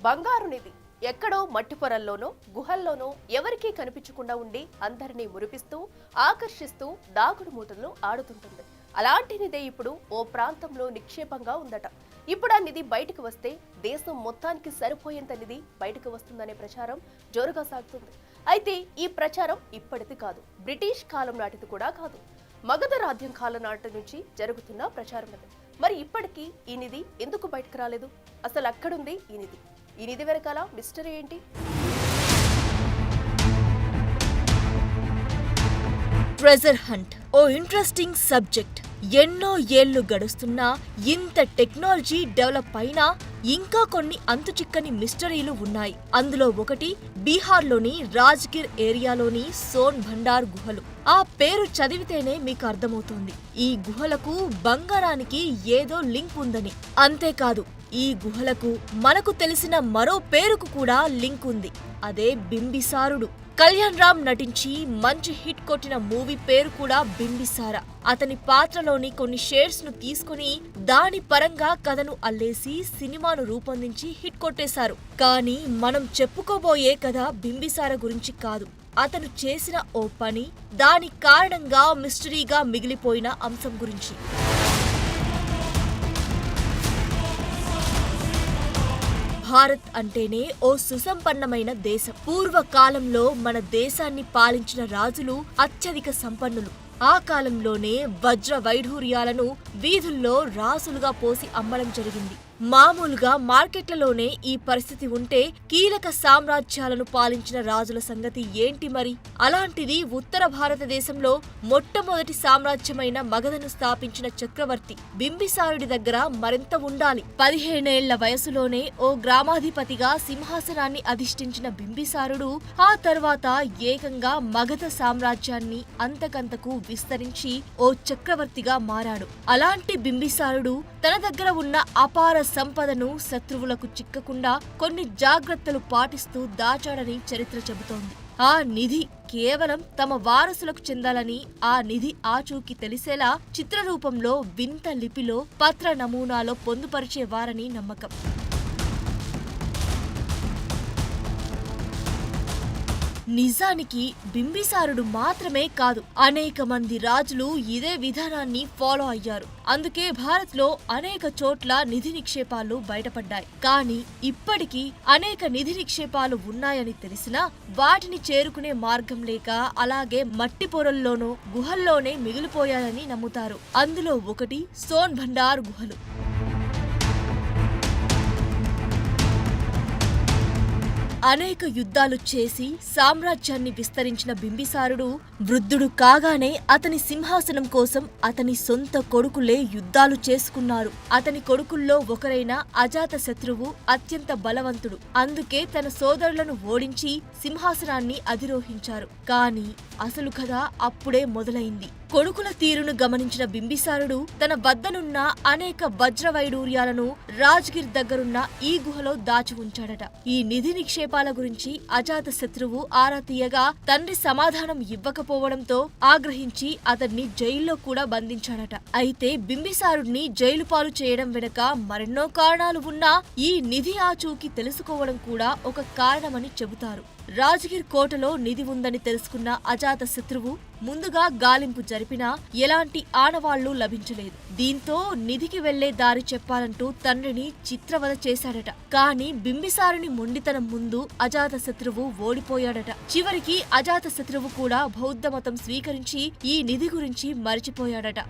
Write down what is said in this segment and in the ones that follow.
బంగారు నిధి ఎక్కడో మట్టి పొరల్లోనో గుహల్లోనో ఎవరికీ కనిపించకుండా ఉండి అందరినీ మురిపిస్తూ ఆకర్షిస్తూ దాగుడు మూటల్లో ఆడుతుంటుంది. అలాంటి నిధి ఇప్పుడు ఓ ప్రాంతంలో నిక్షేపంగా ఉందట. ఇప్పుడు ఆ నిధి బయటకు వస్తే దేశం మొత్తానికి సరిపోయేంత నిధి బయటకు వస్తుందనే ప్రచారం జోరుగా సాగుతుంది. అయితే ఈ ప్రచారం ఇప్పటిది కాదు, బ్రిటిష్ కాలం నాటిది కూడా కాదు. మగధ రాజ్యం కాలం నాటి నుంచి జరుగుతున్న ప్రచారం అది. మరి ఇప్పటికీ ఈ నిధి ఎందుకు బయటకు రాలేదు? అసలు అక్కడుంది ఈ నిధి. ఈ నిధి వెనకాల మిస్టరీ ఏంటి? ట్రెజర్ హంట్ ఓ ఇంట్రెస్టింగ్ సబ్జెక్ట్. ఎన్నో ఏళ్లు గడుస్తున్నా ఇంత టెక్నాలజీ డెవలప్ అయినా ఇంకా కొన్ని అంతుచిక్కని మిస్టరీలు ఉన్నాయి. అందులో ఒకటి బీహార్లోని రాజ్గిర్ ఏరియాలోని సోన్ భండార్ గుహలు. ఆ పేరు చదివితేనే మీకు అర్థమవుతోంది ఈ గుహలకు బంగారానికి ఏదో లింక్ ఉందని. అంతేకాదు, ఈ గుహలకు మనకు తెలిసిన మరో పేరుకు కూడా లింక్ ఉంది. అదే బింబిసారుడు. కళ్యాణ్ రామ్ నటించి మంచి హిట్ కొట్టిన మూవీ పేరు కూడా బింబిసార. అతని పాత్రలోని కొన్ని షేడ్స్ ను తీసుకుని దాని పరంగా కథను అల్లేసి సినిమాను రూపొందించి హిట్ కొట్టేశారు. కానీ మనం చెప్పుకోబోయే కథ బింబిసార గురించి కాదు. అతను చేసిన ఓ పని, దాని కారణంగా మిస్టరీగా మిగిలిపోయిన అంశం గురించి. భారత్ అంటేనే ఓ సుసంపన్నమైన దేశం. పూర్వకాలంలో మన దేశాన్ని పాలించిన రాజులు అత్యధిక సంపన్నులు. ఆ కాలంలోనే వజ్ర వైఢూర్యాలను వీధుల్లో రాసులుగా పోసి అమ్మడం జరిగింది. మామూలుగా మార్కెట్లలోనే ఈ పరిస్థితి ఉంటే కీలక సామ్రాజ్యాలను పాలించిన రాజుల సంగతి ఏంటి మరి? అలాంటిది ఉత్తర భారతదేశంలో మొట్టమొదటి సామ్రాజ్యమైన మగధను స్థాపించిన చక్రవర్తి బింబిసారుడి దగ్గర మరింత ఉండాలి. 15 ఏళ్ల వయసులోనే ఓ గ్రామాధిపతిగా సింహాసనాన్ని అధిష్ఠించిన బింబిసారుడు ఆ తర్వాత ఏకంగా మగధ సామ్రాజ్యాన్ని అంతకంతకు విస్తరించి ఓ చక్రవర్తిగా మారాడు. అలాంటి బింబిసారుడు తన దగ్గర ఉన్న అపార సంపదను శత్రువులకు చిక్కకుండా కొన్ని జాగ్రత్తలు పాటిస్తూ దాచాడని చరిత్ర చెబుతోంది. ఆ నిధి కేవలం తమ వారసులకు చెందాలని, ఆ నిధి ఆచూకీ తెలిసేలా చిత్రరూపంలో వింత లిపిలో పత్ర నమూనాలో పొందుపరిచేవారని నమ్మకం. నిజానికి బింబిసారుడు మాత్రమే కాదు, అనేక మంది రాజులు ఇదే విధానాన్ని ఫాలో అయ్యారు. అందుకే భారత్లో అనేక చోట్ల నిధి నిక్షేపాలు బయటపడ్డాయి. కానీ ఇప్పటికీ అనేక నిధి నిక్షేపాలు ఉన్నాయని తెలిసినా వాటిని చేరుకునే మార్గం లేక అలాగే మట్టి పొరల్లోనో గుహల్లోనే మిగిలిపోయాయని నమ్ముతారు. అందులో ఒకటి సోన్ భండార్ గుహలు. అనేక యుద్ధాలు చేసి సామ్రాజ్యాన్ని విస్తరించిన బింబిసారుడు వృద్ధుడు కాగానే అతని సింహాసనం కోసం అతని సొంత కొడుకులే యుద్ధాలు చేసుకున్నారు. అతని కొడుకుల్లో ఒకరైన అజాతశత్రువు అత్యంత బలవంతుడు. అందుకే తన సోదరులను ఓడించి సింహాసనాన్ని అధిరోహించారు. కానీ అసలు కథ అప్పుడే మొదలైంది. కొడుకుల తీరును గమనించిన బింబిసారుడు తన వద్దనున్న అనేక వజ్ర వైడూర్యాలను రాజ్గిర్ దగ్గరున్న ఈ గుహలో దాచి ఉంచాడట. ఈ నిధి నిక్షేపాల గురించి అజాత శత్రువు ఆరా తీయగా తండ్రి సమాధానం ఇవ్వకపోవడంతో ఆగ్రహించి అతన్ని జైల్లో కూడా బంధించాడట. అయితే బింబిసారుడిని జైలు పాలు చేయడం వెనుక మరెన్నో కారణాలు ఉన్నా ఈ నిధి ఆచూకీ తెలుసుకోవడం కూడా ఒక కారణమని చెబుతారు. రాజ్గిర్ కోటలో నిధి ఉందని తెలుసుకున్న అజాత శత్రువు ముందుగా గాలింపు జరిపినా ఎలాంటి ఆనవాళ్లు లభించలేదు. దీంతో నిధికి వెళ్లే దారి చెప్పాలంటూ తండ్రిని చిత్రవధ చేశాడట. కానీ బింబిసారుని మొండితనం ముందు అజాత శత్రువు ఓడిపోయాడట. చివరికి అజాత శత్రువు కూడా బౌద్ధ మతం స్వీకరించి ఈ నిధి గురించి మరిచిపోయాడట.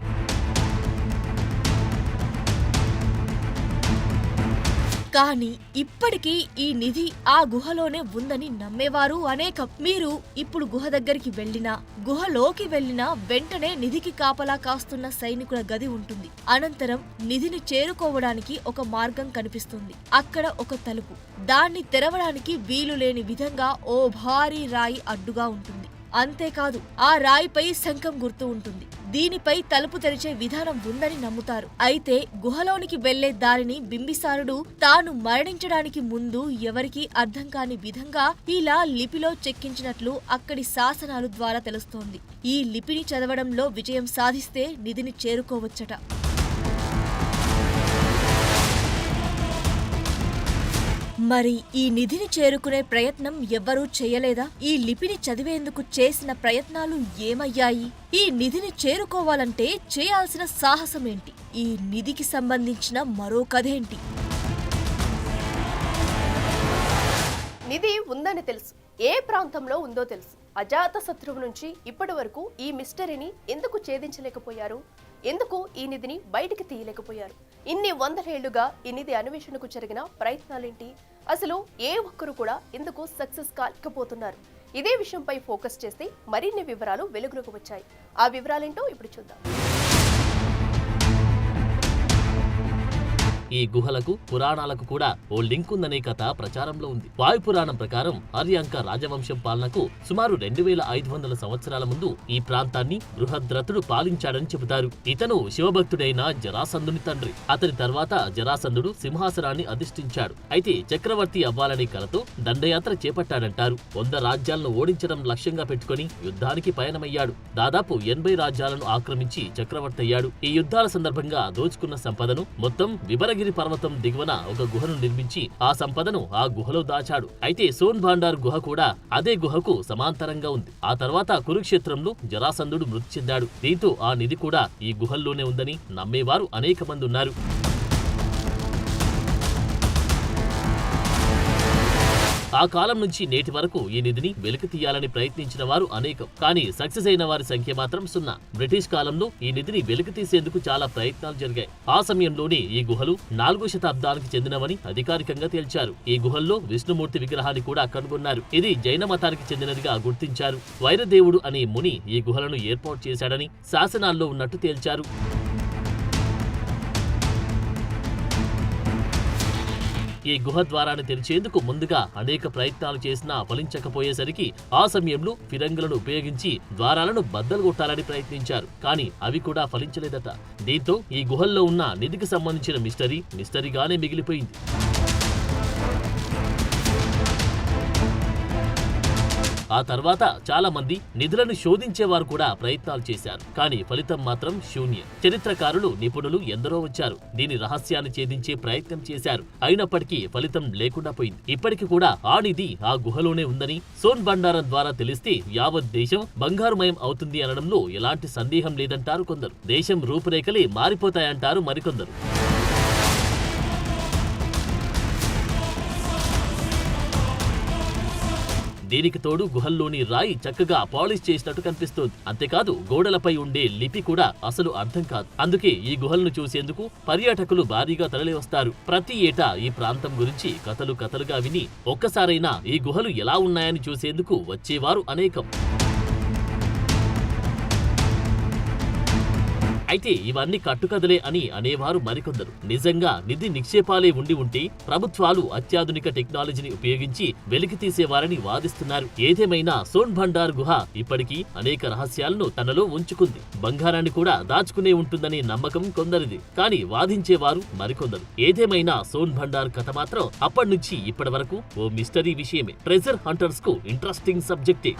కానీ ఇప్పటికీ ఈ నిధి ఆ గుహలోనే ఉందని నమ్మేవారు అనేకం. మీరు ఇప్పుడు గుహ దగ్గరికి వెళ్లినా, గుహలోకి వెళ్లినా వెంటనే నిధికి కాపలా కాస్తున్న సైనికుల గది ఉంటుంది. అనంతరం నిధిని చేరుకోవడానికి ఒక మార్గం కనిపిస్తుంది. అక్కడ ఒక తలుపు. దాన్ని తెరవడానికి వీలు లేని విధంగా ఓ భారీ రాయి అడ్డుగా ఉంటుంది. అంతేకాదు, ఆ రాయిపై శంఖం గుర్తు ఉంటుంది. దీనిపై తలుపు తెరిచే విధానం ఉందని నమ్ముతారు. అయితే గుహలోనికి వెళ్లే దారిని బింబిసారుడు తాను మరణించడానికి ముందు ఎవరికీ అర్థం కాని విధంగా ఇలా లిపిలో చెక్కించినట్లు అక్కడి శాసనాలు ద్వారా తెలుస్తోంది. ఈ లిపిని చదవడంలో విజయం సాధిస్తే నిధిని చేరుకోవచ్చట. మరి ఈ నిధిని చేరుకునే ప్రయత్నం ఎవ్వరూ చేయలేదా? ఈ లిపిని చదివేందుకు చేసిన ప్రయత్నాలు ఏమయ్యాయి? ఈ నిధిని చేరుకోవాలంటే చేయాల్సిన సాహసమేంటి? ఈ నిధికి సంబంధించిన మరో కథేంటి? నిధి ఉందని తెలుసు, ఏ ప్రాంతంలో ఉందో తెలుసు. అజాత శత్రువు నుంచి ఇప్పటి వరకు ఈ మిస్టరీని ఎందుకు ఛేదించలేకపోయారు? ఎందుకు ఈ నిధిని బయటికి తీయలేకపోయారు? ఇన్ని వందలేళ్లుగా ఈ నిధి అన్వేషణకు జరిగిన ప్రయత్నాలేంటి? అసలు ఏ ఒక్కరు కూడా ఎందుకు సక్సెస్ కాలేకపోతున్నారు? ఇదే విషయంపై ఫోకస్ చేస్తే మరిన్ని వివరాలు వెలుగులోకి వచ్చాయి. ఆ వివరాలేంటో ఇప్పుడు చూద్దాం. ఈ గుహలకు పురాణాలకు కూడా ఓ లింక్ ఉందనే కథ ప్రచారంలో ఉంది. వాయు పురాణం ప్రకారం ఆర్యాంక రాజవంశం పాలనకు సుమారు 2500 సంవత్సరాల ముందు ఈ ప్రాంతాన్ని బృహద్రథుడు పాలించాడని చెబుతారు. ఇతను శివభక్తుడైన జరాసంధుని తండ్రి. అతని తర్వాత జరాసంధుడు సింహాసనాన్ని అధిష్ఠించాడు. అయితే చక్రవర్తి అవ్వాలనే కలతో దండయాత్ర చేపట్టాడంటారు. 100 రాజ్యాలను ఓడించడం లక్ష్యంగా పెట్టుకుని యుద్ధానికి పయనమయ్యాడు. దాదాపు 80 రాజ్యాలను ఆక్రమించి చక్రవర్తి అయ్యాడు. ఈ యుద్ధాల సందర్భంగా దోచుకున్న సంపదను మొత్తం విభరగిరి పర్వతం దిగువన ఒక గుహను నిర్మించి ఆ సంపదను ఆ గుహలో దాచాడు. అయితే సోన్భాండార్ గుహ కూడా అదే గుహకు సమాంతరంగా ఉంది. ఆ తర్వాత కురుక్షేత్రంలో జరాసంధుడు మృతి చెందాడు. దీంతో ఆ నిధి కూడా ఈ గుహల్లోనే ఉందని నమ్మేవారు అనేక మంది ఉన్నారు. ఆ కాలం నుంచి నేటి వరకు ఈ నిధిని వెలికి తీయాలని ప్రయత్నించిన వారు అనేకం. కానీ సక్సెస్ అయిన వారి సంఖ్య మాత్రం 0. బ్రిటిష్ కాలంలో ఈ నిధిని వెలికి తీసేందుకు చాలా ప్రయత్నాలు జరిగాయి. ఆ సమయంలోనే ఈ గుహలు 4వ శతాబ్దానికి చెందినవని అధికారికంగా తేల్చారు. ఈ గుహల్లో విష్ణుమూర్తి విగ్రహాన్ని కూడా కనుగొన్నారు. ఇది జైన మతానికి చెందినదిగా గుర్తించారు. వైరదేవుడు అనే ముని ఈ గుహలను ఏర్పాటు చేశాడని శాసనాల్లో ఉన్నట్టు తేల్చారు. ఈ గుహ ద్వారాన్ని తెరిచేందుకు ముందుగా అనేక ప్రయత్నాలు చేసినా ఫలించకపోయేసరికి ఆ సమయంలో ఫిరంగులను ఉపయోగించి ద్వారాలను బద్దలు కొట్టాలని ప్రయత్నించారు. కానీ అవి కూడా ఫలించలేదట. దీంతో ఈ గుహల్లో ఉన్న నిధికి సంబంధించిన మిస్టరీగానే మిగిలిపోయింది. ఆ తర్వాత చాలా మంది నిధులను శోధించేవారు కూడా ప్రయత్నాలు చేశారు. కానీ ఫలితం మాత్రం శూన్యం. చరిత్రకారులు, నిపుణులు ఎందరో వచ్చారు. దీని రహస్యాన్ని ఛేదించే ప్రయత్నం చేశారు. అయినప్పటికీ ఫలితం లేకుండా పోయింది. ఇప్పటికి కూడా ఆ నిధి ఆ గుహలోనే ఉందని సోన్భండారం ద్వారా తెలిస్తే యావత్ దేశం బంగారుమయం అవుతుంది అనడంలో ఎలాంటి సందేహం లేదంటారు కొందరు. దేశం రూపురేఖలే మారిపోతాయంటారు మరికొందరు. దీనికి తోడు గుహల్లోని రాయి చక్కగా పాలిష్ చేసినట్టు కనిపిస్తోంది. అంతేకాదు గోడలపై ఉండే లిపి కూడా అసలు అర్థం కాదు. అందుకే ఈ గుహలను చూసేందుకు పర్యాటకులు భారీగా తరలి వస్తారు. ప్రతి ఏటా ఈ ప్రాంతం గురించి కథలుగా విని ఒక్కసారైనా ఈ గుహలు ఎలా ఉన్నాయని చూసేందుకు వచ్చేవారు అనేకం. అయితే ఇవన్నీ కట్టుకథలే అని అనేవారు మరికొందరు. నిజంగా నిధి నిక్షేపాలే ఉండి ఉంటే ప్రభుత్వాలు అత్యాధునిక టెక్నాలజీని ఉపయోగించి వెలికి తీసేవారని వాదిస్తున్నారు. ఏదేమైనా సోన్భండార్ గుహ ఇప్పటికీ అనేక రహస్యాలను తనలో ఉంచుకుంది. బంగారాన్ని కూడా దాచుకునే ఉంటుందనే నమ్మకం కొందరిది. కానీ వాదించేవారు మరికొందరు. ఏదేమైనా సోన్భండార్ కథ మాత్రం అప్పటి నుంచి ఇప్పటి వరకు ఓ మిస్టరీ విషయమే. ట్రెజర్ హంటర్స్ కు ఇంట్రెస్టింగ్ సబ్జెక్టే.